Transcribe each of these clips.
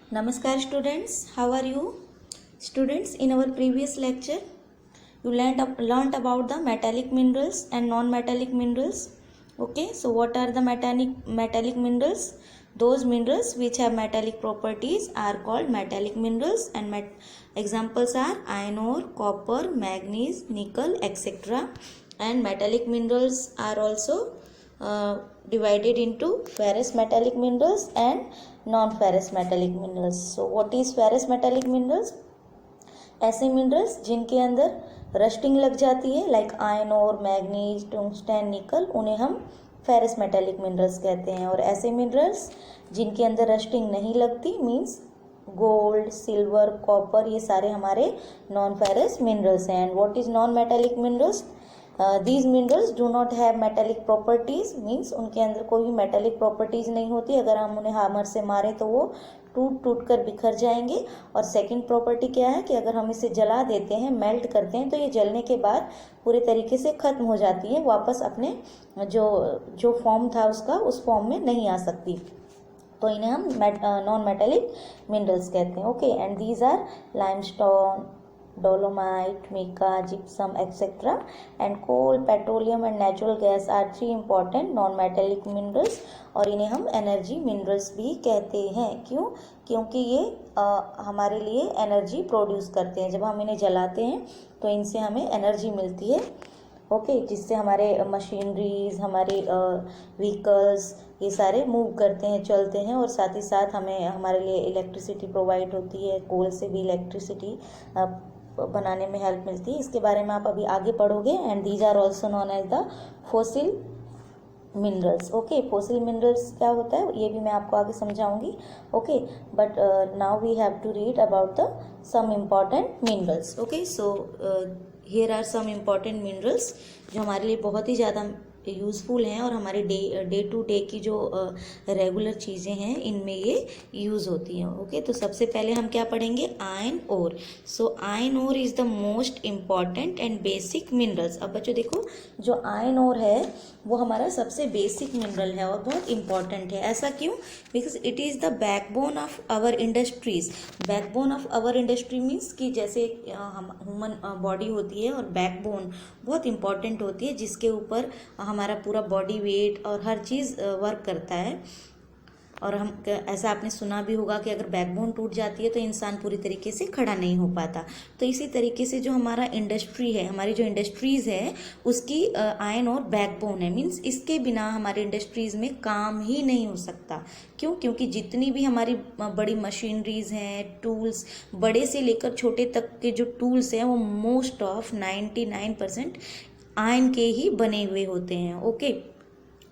Namaskar students, how are you? Students, in our previous lecture, you learnt about the metallic minerals and non-metallic minerals. Okay, so what are the metallic minerals? Those minerals which have metallic properties are called metallic minerals, and examples are iron ore, copper, manganese, nickel, etc. And metallic minerals are also divided into ferrous metallic minerals and non-ferrous metallic minerals. So what is ferrous metallic minerals? ऐसे minerals जिनके अंदर rusting लग जाती है, like iron और manganese, tungsten, निकल, उन्हें हम फेरस मेटेलिक मिनरल्स कहते हैं. और ऐसे मिनरल्स जिनके अंदर रस्टिंग नहीं लगती, मीन्स गोल्ड, सिल्वर, कॉपर, ये सारे हमारे नॉन फेरस मिनरल्स हैं. And what is non metallic minerals? These minerals do not have metallic properties, means उनके अंदर कोई भी मेटेलिक प्रॉपर्टीज नहीं होती. अगर हम उन्हें हैमर से मारें तो वो टूट टूट कर बिखर जाएंगे. और सेकंड प्रॉपर्टी क्या है कि अगर हम इसे जला देते हैं, मेल्ट करते हैं, तो ये जलने के बाद पूरे तरीके से ख़त्म हो जाती है, वापस अपने जो फॉर्म था उसका, उस फॉर्म में नहीं आ सकती. तो इन्हें हम नॉन मेटेलिक मिनरल्स कहते हैं. Okay, and these are limestone, dolomite, mica, gypsum, etc. and coal, petroleum and natural gas are three important non-metallic minerals. और इन्हें हम एनर्जी मिनरल्स भी कहते हैं. क्यों? क्योंकि ये हमारे लिए एनर्जी प्रोड्यूस करते हैं. जब हम इन्हें जलाते हैं तो इनसे हमें एनर्जी मिलती है. ओके, जिससे हमारे मशीनरीज, हमारे व्हीकल्स, ये सारे मूव करते हैं, चलते हैं, और साथ ही साथ हमें हमारे लिए इलेक्ट्रिसिटी प्रोवाइड होती है. कोल से भी इलेक्ट्रिसिटी बनाने में हेल्प मिलती है. इसके बारे में आप अभी आगे पढ़ोगे. And these are also known as the fossil minerals. Okay, fossil minerals क्या होता है ये भी मैं आपको आगे समझाऊंगी. Okay, but now we have to read about the some important minerals. Okay, so here are some important minerals जो हमारे लिए बहुत ही ज़्यादा यूज़फुल हैं और हमारे डे टू डे की जो रेगुलर चीज़ें हैं इनमें ये यूज़ होती हैं. ओके, तो सबसे पहले हम क्या पढ़ेंगे? Iron ore. So iron ore is the most important and basic minerals. अब बच्चों देखो, जो आयरन ओर है वो हमारा सबसे बेसिक मिनरल है और बहुत इम्पॉर्टेंट है. ऐसा क्यों? Because it is the backbone of our industries. Backbone of our industry means कि जैसे हम ह्यूमन बॉडी होती है और बैकबोन बहुत इंपॉर्टेंट होती है, जिसके ऊपर हमारा पूरा बॉडी वेट और हर चीज़ वर्क करता है. और हम ऐसा आपने सुना भी होगा कि अगर बैकबोन टूट जाती है तो इंसान पूरी तरीके से खड़ा नहीं हो पाता. तो इसी तरीके से जो हमारा इंडस्ट्री है, हमारी जो इंडस्ट्रीज़ है, उसकी आयरन और बैकबोन है. मीन्स इसके बिना हमारे इंडस्ट्रीज़ में काम ही नहीं हो सकता. क्यों? क्योंकि जितनी भी हमारी बड़ी मशीनरीज़ हैं, टूल्स, बड़े से लेकर छोटे तक के जो टूल्स हैं, वो मोस्ट ऑफ 99% आयरन के ही बने हुए होते हैं. ओके,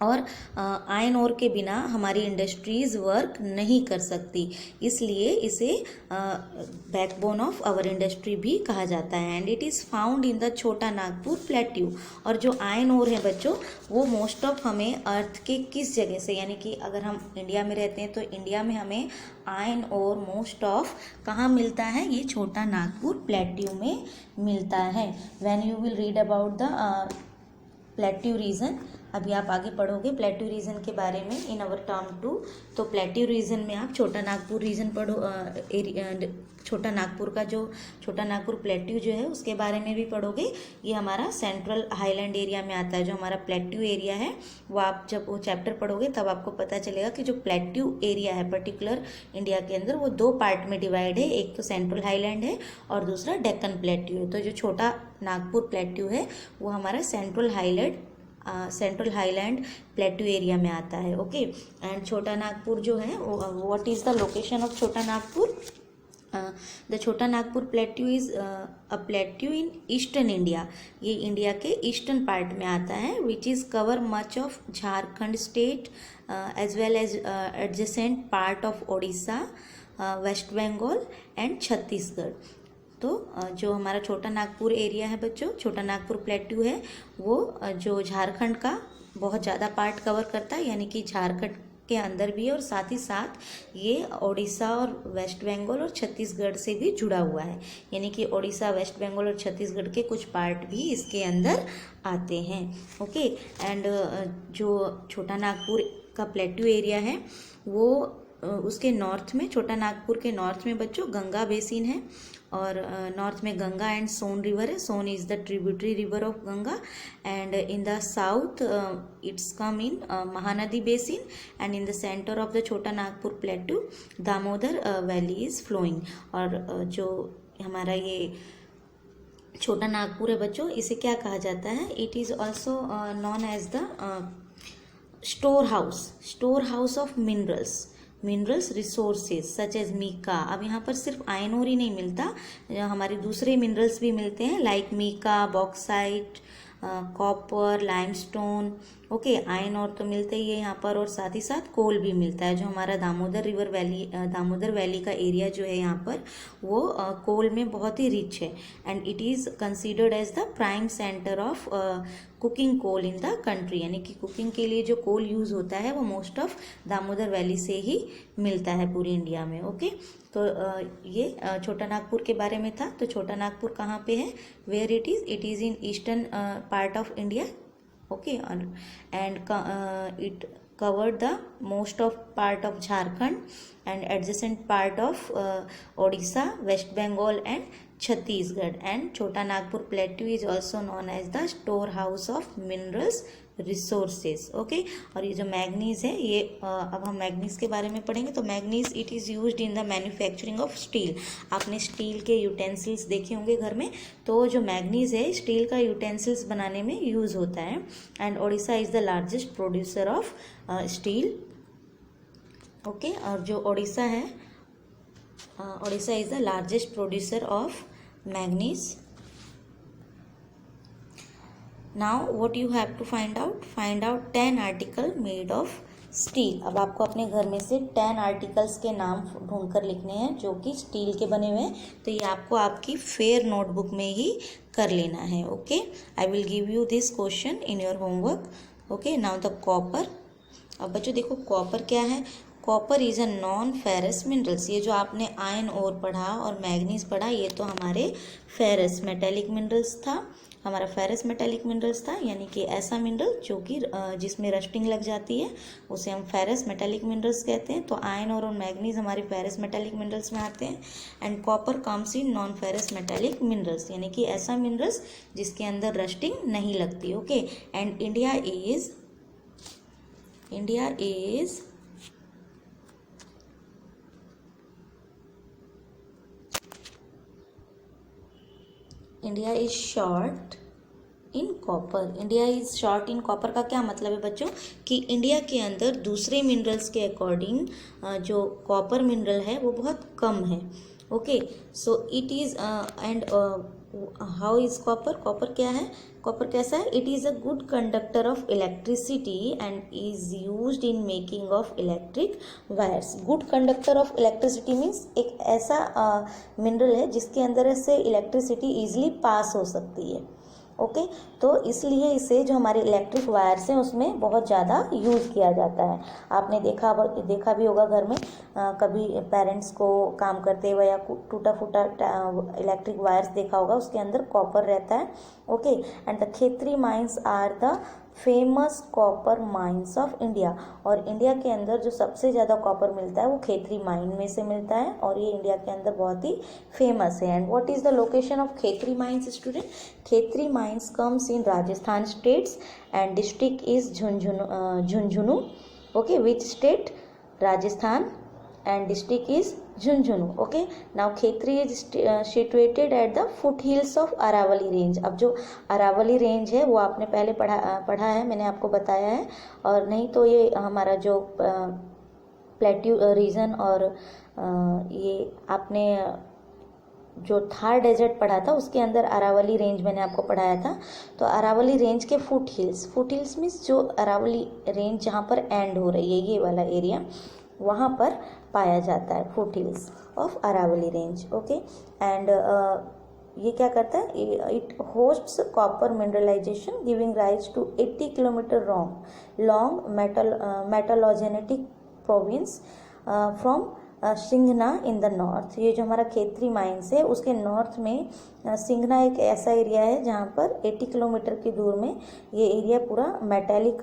और आयरन ओर के बिना हमारी इंडस्ट्रीज़ वर्क नहीं कर सकती, इसलिए इसे बैकबोन ऑफ आवर इंडस्ट्री भी कहा जाता है. And it is found in the Chota Nagpur plateau. और जो आयरन ओर है बच्चों, वो मोस्ट ऑफ हमें अर्थ के किस जगह से, यानी कि अगर हम इंडिया में रहते हैं तो इंडिया में हमें आयरन ओर मोस्ट ऑफ कहाँ मिलता है? ये छोटा नागपुर प्लेट्यू में मिलता है. When you will read about the plateau region, अभी आप आगे पढ़ोगे प्लेट्यू रीजन के बारे में इन अवर टर्म 2. तो प्लेट्यू रीजन में आप छोटा नागपुर रीजन पढ़ो, छोटा नागपुर का जो छोटा नागपुर प्लेट्यू जो है उसके बारे में भी पढ़ोगे. ये हमारा सेंट्रल हाईलैंड एरिया में आता है. जो हमारा प्लेट्यू एरिया है वो आप जब वो चैप्टर पढ़ोगे तब आपको पता चलेगा कि जो प्लेट्यू एरिया है पर्टिकुलर इंडिया के अंदर, वो दो पार्ट में डिवाइड है. एक तो सेंट्रल हाईलैंड है और दूसरा डेक्कन प्लेट्यू है. तो जो छोटा नागपुर प्लेट्यू है वो हमारा सेंट्रल हाईलैंड प्लेट्यू एरिया में आता है. ओके, एंड छोटा नागपुर जो है, what is the location of Chota Nagpur? The Chota Nagpur plateau is a plateau in eastern India. ये इंडिया के ईस्टर्न पार्ट में आता है, which is cover much of Jharkhand state as well as adjacent part of Odisha, West Bengal and Chhattisgarh. तो जो हमारा छोटा नागपुर एरिया है बच्चों, छोटा नागपुर प्लेट्यू है, वो जो झारखंड का बहुत ज़्यादा पार्ट कवर करता है, यानी कि झारखंड के अंदर भी है, और साथ ही साथ ये ओडिशा और वेस्ट बंगाल और छत्तीसगढ़ से भी जुड़ा हुआ है. यानी कि ओडिशा, वेस्ट बंगाल और छत्तीसगढ़ के कुछ पार्ट भी इसके अंदर आते हैं. ओके, एंड जो छोटा नागपुर का प्लेट्यू एरिया है वो उसके नॉर्थ में, छोटा नागपुर के नॉर्थ में बच्चों गंगा बेसिन है, और नॉर्थ में गंगा एंड सोन रिवर है. Son is the tributary river of Ganga, and in the south it's come in Mahanadi basin, and in the centre of the Chota Nagpur plateau Damodar valley is flowing. और जो हमारा ये छोटा नागपुर है बच्चों, इसे क्या कहा जाता है? It is also known as the store house of minerals resources such as mica. अब यहाँ पर सिर्फ आयरन ओर ही नहीं मिलता, हमारे दूसरे मिनरल्स भी मिलते हैं, like mica, bauxite, copper, limestone. Okay, iron और तो मिलते ही है यहाँ पर, और साथ ही साथ कोल भी मिलता है. जो हमारा दामोदर वैली का एरिया जो है यहाँ पर, वो कोल में बहुत ही रिच है, and it is considered as the prime centre of cooking coal in the country. यानी कि कुकिंग के लिए जो कोल यूज़ होता है वो मोस्ट ऑफ दामोदर वैली से ही मिलता है पूरी इंडिया में. ओके, तो ये छोटा नागपुर के बारे में था. तो छोटा नागपुर कहाँ पे है? Where it is in eastern part of India. Okay, and it covered the most of part of Jharkhand and adjacent part of Odisha, West Bengal and Chhattisgarh. And Chota Nagpur Plateau is also known as the storehouse of minerals resources. Okay, और ये जो manganese है, ये अब हम manganese के बारे में पढ़ेंगे. तो manganese it is used in the manufacturing of steel. आपने स्टील के यूटेंसिल्स देखे होंगे घर में, तो जो मैग्नीज है स्टील का यूटेंसिल्स बनाने में यूज़ होता है. And Odisha is the largest producer of steel. Okay, और जो ओडिशा है, Odisha is the largest producer of manganese. Now what you have to find out 10 article made of steel. अब आपको अपने घर में से 10 आर्टिकल्स के नाम ढूंढ कर लिखने हैं जो कि स्टील के बने हुए हैं. तो ये आपको आपकी फेयर नोटबुक में ही कर लेना है. Okay, I will give you this question in your homework. Okay, now the copper. अब बच्चों देखो कॉपर क्या है? Copper is a non ferrous minerals. ये जो आपने आयरन ओर पढ़ा और मैग्नीज पढ़ा, ये तो हमारे फेरस मेटेलिक मिनरल्स था. हमारा फेरस मेटेलिक मिनरल्स था, यानी कि ऐसा मिनरल जो कि जिसमें रस्टिंग लग जाती है, उसे हम फेरस मेटेलिक मिनरल्स कहते हैं. तो आयरन और मैग्नीज हमारे फेरस मेटेलिक मिनरल्स में आते हैं. And copper comes in non ferrous metallic minerals, यानी कि ऐसा मिनरल्स जिसके अंदर रस्टिंग नहीं लगती. Okay, and India is India is short in copper. India is short in copper का क्या मतलब है बच्चों? कि इंडिया के अंदर दूसरे मिनरल्स के अकॉर्डिंग जो कॉपर मिनरल है वो बहुत कम है. Okay, so it is and how is copper क्या है? कॉपर कैसा है? It is a good conductor of electricity and is used in making of electric wires. Good conductor of electricity means एक ऐसा मिनरल है जिसके अंदर से इलेक्ट्रिसिटी ईजिली पास हो सकती है. ओके, तो इसलिए इसे जो हमारे इलेक्ट्रिक वायर्स हैं उसमें बहुत ज़्यादा यूज़ किया जाता है. आपने देखा भी होगा घर में कभी पेरेंट्स को काम करते हुए या टूटा फूटा इलेक्ट्रिक वायर्स देखा होगा, उसके अंदर कॉपर रहता है. Okay, and the Khetri mines are the famous copper mines of India. और इंडिया के अंदर जो सबसे ज़्यादा कॉपर मिलता है वो खेतरी माइन में से मिलता है, और ये इंडिया के अंदर बहुत ही फेमस है. And what is the location of Khetri mines student? Khetri mines comes in Rajasthan states and district is Jhunjhunu. Okay, which state? Rajasthan, and district is Jhunjhunu. Okay, now Khetri is situated at the foothills of Aravalli range. अब जो Aravalli range है वो आपने पहले पढ़ा है, मैंने आपको बताया है. और नहीं तो ये हमारा जो प्लेट्यू रीजन और ये आपने जो थार डेजर्ट पढ़ा था उसके अंदर अरावली रेंज मैंने आपको पढ़ाया था. तो अरावली रेंज के फुट हिल्स मीन्स जो अरावली रेंज जहाँ पर एंड हो रही है, ये वाला एरिया, वहाँ पर पाया जाता है foot hills of Aravalli range. Okay, and ये क्या करता है? It hosts copper mineralisation giving rise to 80 kilometre long metallogenetic province from Singhana in the north. ये जो हमारा खेतरी माइंस है उसके नॉर्थ में सिंघना एक ऐसा एरिया है जहाँ पर 80 किलोमीटर की दूर में ये एरिया पूरा मेटेलिक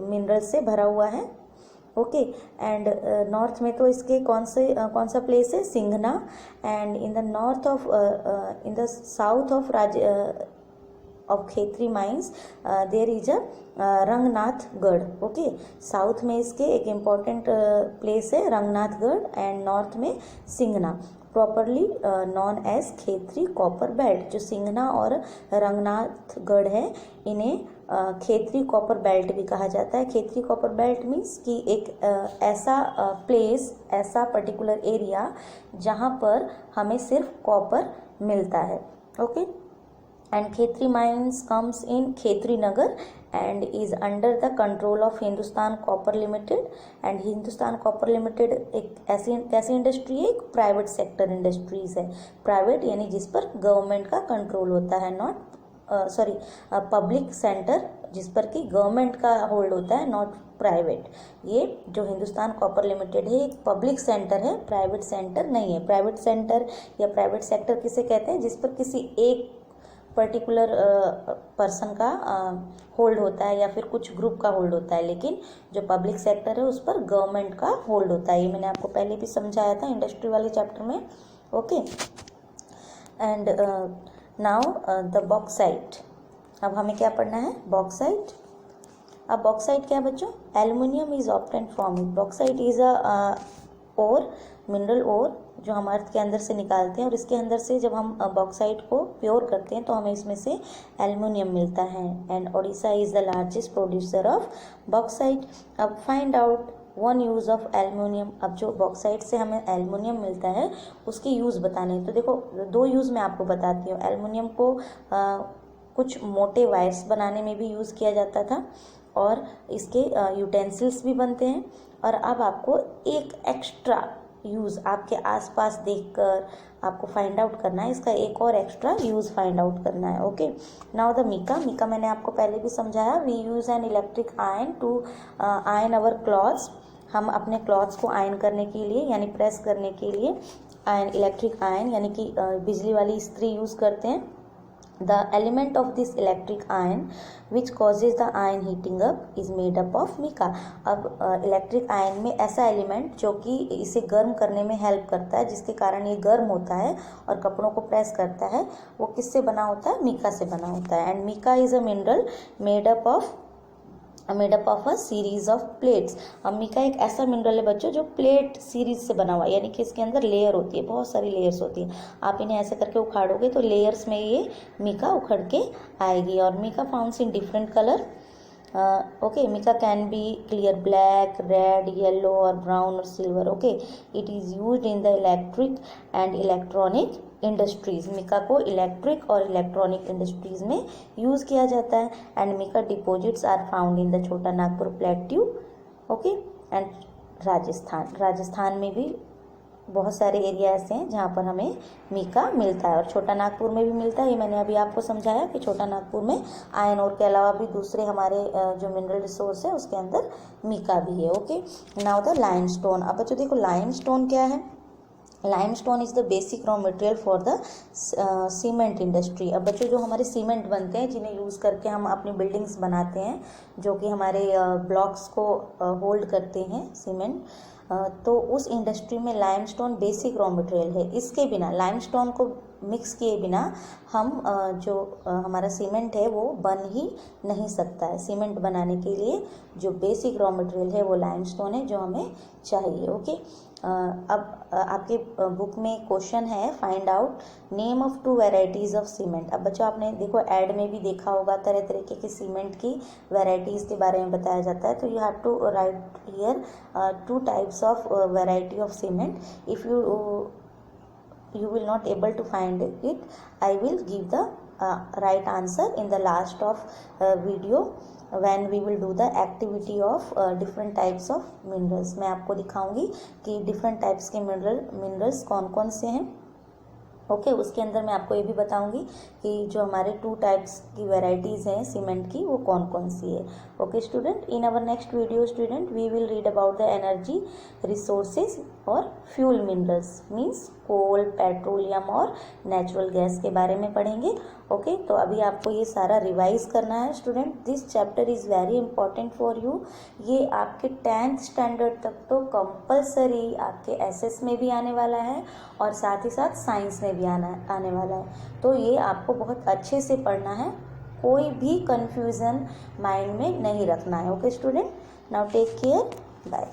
मिनरल से भरा हुआ है. ओके। एंड नॉर्थ में तो इसके कौन सा प्लेस है, Singhana. And in the north of in the south of Khetri mines there is a Rangnathgarh. Okay, south में इसके एक इम्पॉर्टेंट प्लेस है रंगनाथगढ़, एंड नॉर्थ में Singhana, properly known as Khetri copper belt. जो सिंघना और रंगनाथगढ़ है इन्हें खेतरी कॉपर बेल्ट भी कहा जाता है। खेतरी कॉपर बेल्ट मीन्स कि एक ऐसा प्लेस, ऐसा पर्टिकुलर एरिया जहाँ पर हमें सिर्फ कॉपर मिलता है। Okay, and Khetri mines comes in Khetri Nagar and is under the control of Hindustan Copper Limited। and Hindustan Copper Limited एक कैसी इंडस्ट्री है, एक प्राइवेट सेक्टर इंडस्ट्रीज है। प्राइवेट यानी जिस पर गवर्नमेंट का कंट्रोल होता है, नॉट पब्लिक सेंटर जिस पर कि गवर्नमेंट का होल्ड होता है, नॉट प्राइवेट। ये जो हिंदुस्तान कॉपर लिमिटेड है एक पब्लिक सेंटर है, प्राइवेट सेंटर नहीं है। प्राइवेट सेंटर या प्राइवेट सेक्टर किसे कहते हैं, जिस पर किसी एक पर्टिकुलर पर्सन का होल्ड होता है या फिर कुछ ग्रुप का होल्ड होता है, लेकिन जो पब्लिक सेक्टर है उस पर गवर्नमेंट का होल्ड होता है। ये मैंने आपको पहले भी समझाया था इंडस्ट्री वाले चैप्टर में। Okay, and now the bauxite. अब हमें क्या पढ़ना है, बॉक्साइट। अब बॉक्साइट क्या बच्चों, aluminium is obtained from it. Bauxite is a और मिनरल ओर जो हम अर्थ के अंदर से निकालते हैं, और इसके अंदर से जब हम बॉक्साइट को प्योर करते हैं तो हमें इसमें से एल्युमिनियम मिलता है। And Odisha is the largest producer of bauxite. अब find out one use of aluminium. अब जो बॉक्साइट से हमें एल्युमिनियम मिलता है उसके यूज़ बताने हैं। तो देखो, दो यूज़ मैं आपको बताती हूँ। एल्युमिनियम को कुछ मोटे वायर्स बनाने में भी यूज़ किया जाता था, और इसके यूटेंसिल्स भी बनते हैं। और अब आपको एक एक्स्ट्रा यूज़ आपके आसपास देखकर आपको फाइंड आउट करना है, इसका एक और एक्स्ट्रा यूज़ फाइंड आउट करना है। Okay, now the mica. Mica मैंने आपको पहले भी समझाया, we use an electric iron to iron our clothes. हम अपने क्लॉथ्स को आयन करने के लिए यानी प्रेस करने के लिए आयन, इलेक्ट्रिक आयन यानी कि बिजली वाली इस्त्री यूज़ करते हैं। The element of this electric iron which causes the iron heating up is made up of mica। अब इलेक्ट्रिक आयन में ऐसा एलिमेंट जो कि इसे गर्म करने में हेल्प करता है, जिसके कारण ये गर्म होता है और कपड़ों को प्रेस करता है, वो किससे बना होता है, मिका से बना होता है। And mica is a mineral made up of a series of plates. अब मिका एक ऐसा मिनरल है बच्चों जो प्लेट सीरीज से बना हुआ है, यानी कि इसके अंदर लेयर होती है, बहुत सारी लेयर्स होती है। आप इन्हें ऐसे करके उखाड़ोगे तो लेयर्स में ये मिका उखड़ के आएगी। और mica founds in different colour. Okay, mica can be clear black, red, yellow और ब्राउन और silver. Okay, it is used in the electric and electronic industries. Mica को इलेक्ट्रिक और इलेक्ट्रॉनिक इंडस्ट्रीज में यूज़ किया जाता है। And mica deposits are found in the Chota Nagpur plateau. Okay, and Rajasthan में भी बहुत सारे एरिया ऐसे हैं जहाँ पर हमें मिका मिलता है, और छोटा नागपुर में भी मिलता है। ये मैंने अभी आपको समझाया कि छोटा नागपुर में आयन और के अलावा भी दूसरे हमारे जो मिनरल रिसोर्स है उसके अंदर मिका भी है। Okay, now the limestone. अब बच्चों देखो, लाइमस्टोन क्या है। Limestone is the basic raw material for the cement industry. अब बच्चों जो हमारे सीमेंट बनते हैं, जिन्हें यूज़ करके हम अपनी बिल्डिंग्स बनाते हैं, जो कि हमारे ब्लॉक्स को होल्ड करते हैं सीमेंट, तो उस इंडस्ट्री में लाइमस्टोन बेसिक रॉ मटेरियल है। इसके बिना, लाइमस्टोन को मिक्स किए बिना हम जो हमारा सीमेंट है वो बन ही नहीं सकता है। सीमेंट बनाने के लिए जो बेसिक रॉ मटेरियल है वो लाइमस्टोन है, जो हमें चाहिए। ओके, अब आपके बुक में क्वेश्चन है, find out name of 2 varieties of cement. अब बच्चों आपने देखो ऐड में भी देखा होगा, तरह तरीके के सीमेंट की वेराइटीज़ के बारे में बताया जाता है। तो you have to write here 2 types of variety of cement. If you will not able to find it, I will give the right answer in the last of video when we will do the activity of different types of minerals। मैं आपको दिखाऊंगी कि different types के minerals कौन कौन से हैं। Okay, उसके अंदर मैं आपको ये भी बताऊंगी कि जो हमारे 2 टाइप्स की वेराइटीज़ हैं सीमेंट की वो कौन कौन सी है। Okay student, in our next video student we will read about the energy resources और fuel minerals means coal, petroleum और नेचुरल गैस के बारे में पढ़ेंगे। ओके, तो अभी आपको ये सारा रिवाइज करना है student. This chapter is very important for you. ये आपके 10th स्टैंडर्ड तक तो कंपलसरी आपके एसएस में भी आने वाला है और साथ ही साथ साइंस में भी आने वाला है। तो ये आपको बहुत अच्छे से पढ़ना है, कोई भी कंफ्यूजन माइंड में नहीं रखना है। Okay student, now take care, bye.